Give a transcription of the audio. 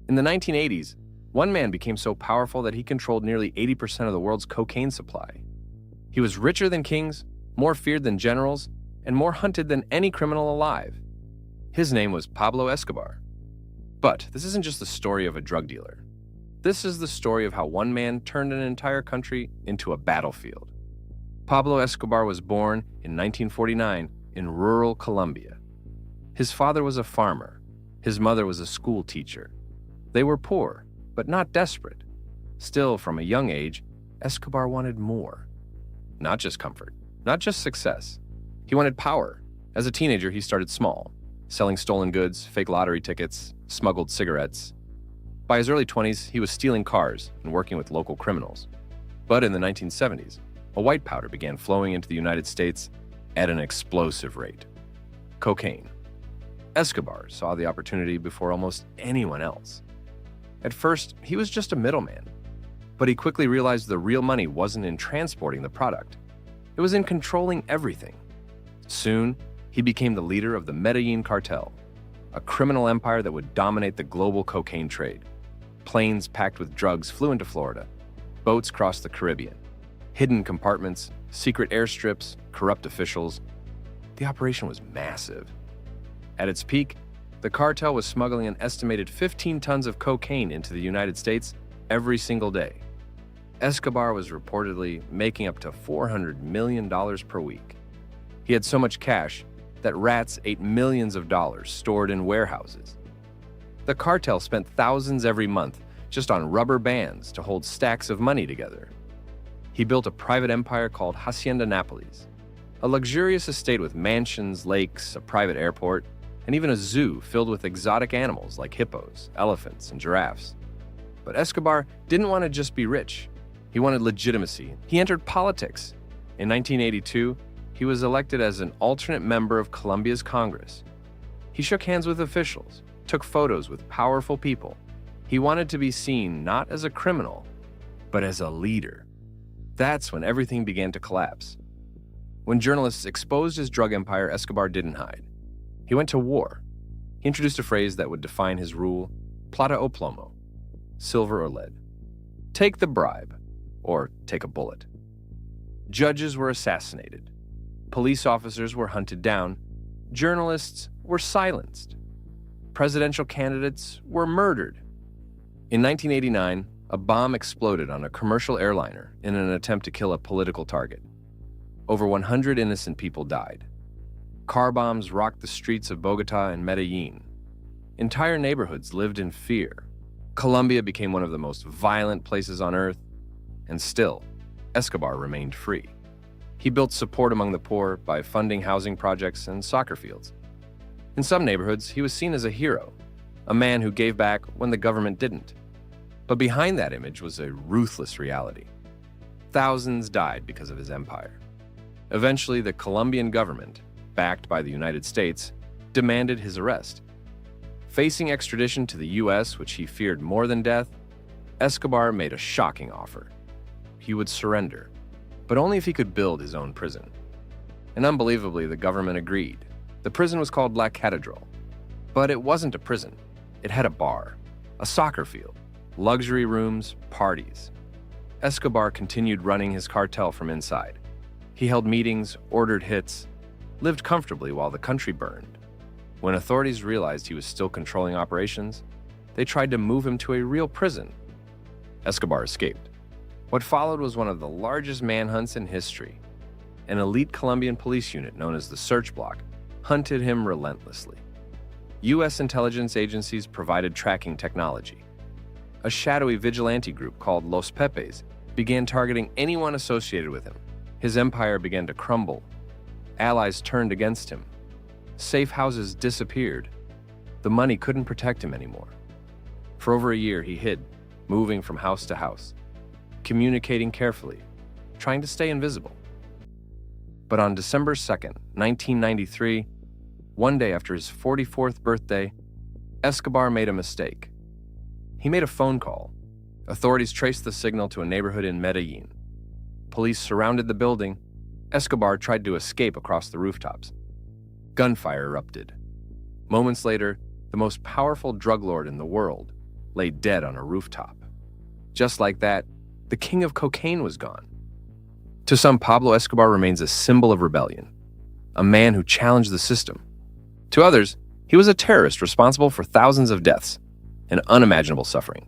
In the 1980s, one man became so powerful that he controlled nearly 80% of the world's cocaine supply. He was richer than kings, more feared than generals, and more hunted than any criminal alive. His name was Pablo Escobar. But this isn't just the story of a drug dealer. This is the story of how one man turned an entire country into a battlefield. Pablo Escobar was born in 1949 in rural Colombia. His father was a farmer. His mother was a school teacher. They were poor, but not desperate. Still, from a young age, Escobar wanted more. Not just comfort, not just success. He wanted power. As a teenager, he started small, selling stolen goods, fake lottery tickets, smuggled cigarettes. By his early 20s, he was stealing cars and working with local criminals. But in the 1970s, a white powder began flowing into the United States at an explosive rate: cocaine. Escobar saw the opportunity before almost anyone else. At first, he was just a middleman, but he quickly realized the real money wasn't in transporting the product. It was in controlling everything. Soon, he became the leader of the Medellín Cartel, a criminal empire that would dominate the global cocaine trade. Planes packed with drugs flew into Florida. Boats crossed the Caribbean. Hidden compartments, secret airstrips, corrupt officials. The operation was massive. At its peak, the cartel was smuggling an estimated 15 tons of cocaine into the United States every single day. Escobar was reportedly making up to $400 million per week. He had so much cash that rats ate millions of dollars stored in warehouses. The cartel spent thousands every month just on rubber bands to hold stacks of money together. He built a private empire called Hacienda Nápoles, a luxurious estate with mansions, lakes, a private airport, and even a zoo filled with exotic animals like hippos, elephants, and giraffes. But Escobar didn't want to just be rich. He wanted legitimacy. He entered politics. In 1982, he was elected as an alternate member of Colombia's Congress. He shook hands with officials, took photos with powerful people. He wanted to be seen not as a criminal, but as a leader. That's when everything began to collapse. When journalists exposed his drug empire, Escobar didn't hide. He went to war. He introduced a phrase that would define his rule: plata o plomo, silver or lead. Take the bribe, or take a bullet. Judges were assassinated. Police officers were hunted down. Journalists were silenced. Presidential candidates were murdered. In 1989, a bomb exploded on a commercial airliner in an attempt to kill a political target. Over 100 innocent people died. Car bombs rocked the streets of Bogota and Medellín. Entire neighborhoods lived in fear. Colombia became one of the most violent places on earth, and still, Escobar remained free. He built support among the poor by funding housing projects and soccer fields. In some neighborhoods, he was seen as a hero, a man who gave back when the government didn't. But behind that image was a ruthless reality. Thousands died because of his empire. Eventually, the Colombian government, backed by the United States, demanded his arrest. Facing extradition to the US, which he feared more than death, Escobar made a shocking offer. He would surrender, but only if he could build his own prison. And unbelievably, the government agreed. The prison was called La Catedral, but it wasn't a prison. It had a bar, a soccer field, luxury rooms, parties. Escobar continued running his cartel from inside. He held meetings, ordered hits, lived comfortably while the country burned. When authorities realized he was still controlling operations, they tried to move him to a real prison. Escobar escaped. What followed was one of the largest manhunts in history. An elite Colombian police unit known as the Search Block hunted him relentlessly. U.S. intelligence agencies provided tracking technology. A shadowy vigilante group called Los Pepes began targeting anyone associated with him. His empire began to crumble. Allies turned against him. Safe houses disappeared. The money couldn't protect him anymore. For over a year, he hid, moving from house to house, communicating carefully, trying to stay invisible. But on December 2nd, 1993, one day after his 44th birthday, Escobar made a mistake. He made a phone call. Authorities traced the signal to a neighborhood in Medellín. Police surrounded the building. Escobar tried to escape across the rooftops. Gunfire erupted. Moments later, the most powerful drug lord in the world lay dead on a rooftop. Just like that, the king of cocaine was gone. To some, Pablo Escobar remains a symbol of rebellion, a man who challenged the system. To others, he was a terrorist responsible for thousands of deaths and unimaginable suffering.